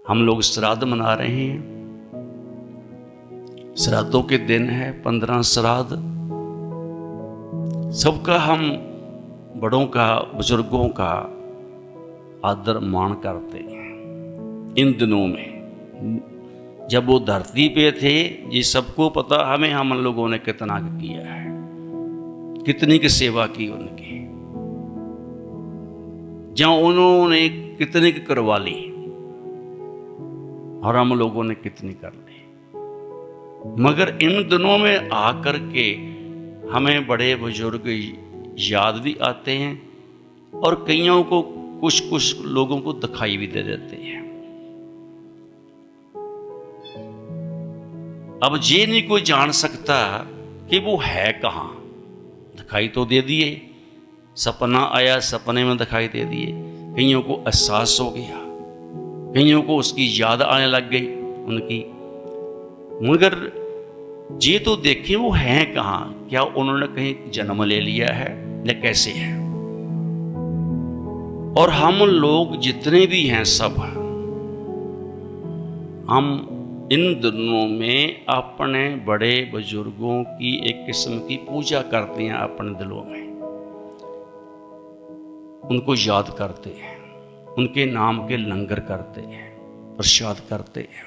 हम लोग श्राद्ध मना रहे हैं। श्राद्धों के दिन है, 15 श्राद्ध। सबका हम बड़ों का, बुजुर्गों का आदर मान करते हैं। इन दिनों में जब वो धरती पे थे, ये सबको पता हमें हम लोगों ने कितना किया है, कितनी की सेवा की उनकी, जहां उन्होंने कितनी की करवा ली और हम लोगों ने कितनी कर ली। मगर इन दिनों में आकर के हमें बड़े बुजुर्ग याद भी आते हैं और कईयों को, कुछ लोगों को दिखाई भी दे देते हैं। अब ये नहीं कोई जान सकता कि वो है कहां। दिखाई तो दे दिए, सपना आया, सपने में दिखाई दे दिए, कईयों को एहसास हो गया, कईयों को उसकी याद आने लग गई उनकी। मगर ये तो देखें वो हैं कहां, क्या उन्होंने कहीं जन्म ले लिया है या कैसे है। और हम लोग जितने भी हैं सब, हम इन दिनों में अपने बड़े बुजुर्गों की एक किस्म की पूजा करते हैं। अपने दिलों में उनको याद करते हैं, उनके नाम के लंगर करते हैं, प्रसाद करते हैं।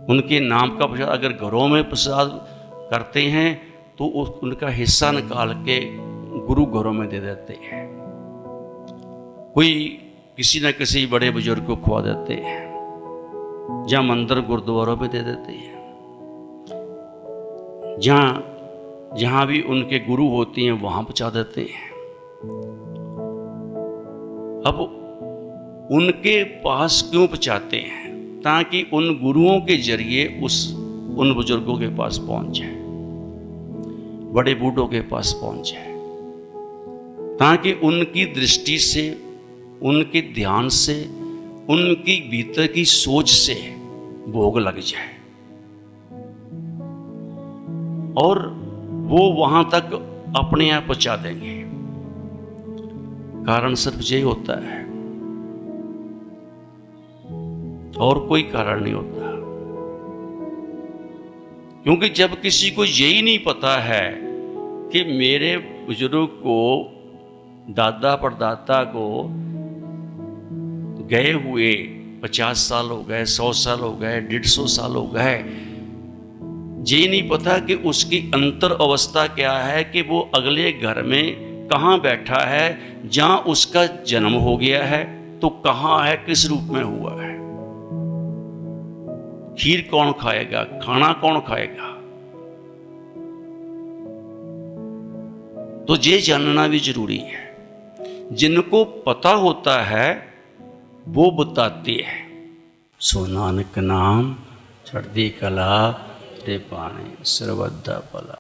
उनके नाम का प्रसाद अगर घरों में प्रसाद करते हैं तो उनका हिस्सा निकाल के गुरु घरों में दे देते हैं। कोई किसी न किसी बड़े बुजुर्ग को खुआ देते हैं, जहां मंदिर गुरुद्वारों में दे देते हैं, जहां भी उनके गुरु होते हैं वहां पहुंचा देते हैं। अब उनके पास क्यों पहुंचाते हैं? ताकि उन गुरुओं के जरिए उन बुजुर्गों के पास पहुंच जाए, बड़े बूढ़ों के पास पहुंच जाए, ताकि उनकी दृष्टि से, उनके ध्यान से, उनकी भीतर की सोच से भोग लग जाए और वो वहां तक अपने आप पहुंचा देंगे। कारण सिर्फ यही होता है और कोई कारण नहीं होता। क्योंकि जब किसी को यही नहीं पता है कि मेरे बुजुर्ग को, दादा परदादा को गए हुए 50 साल हो गए, 100 साल हो गए, 150 साल हो गए, ये नहीं पता कि उसकी अंतर अवस्था क्या है, कि वो अगले घर में कहाँ बैठा है, जहां उसका जन्म हो गया है, तो कहाँ है, किस रूप में हुआ है। खीर कौन खाएगा, खाना कौन खाएगा, तो ये जानना भी जरूरी है। जिनको पता होता है वो बताते हैं। सो नानक नाम चढ़दी कला ते पाने सर्वदा भला।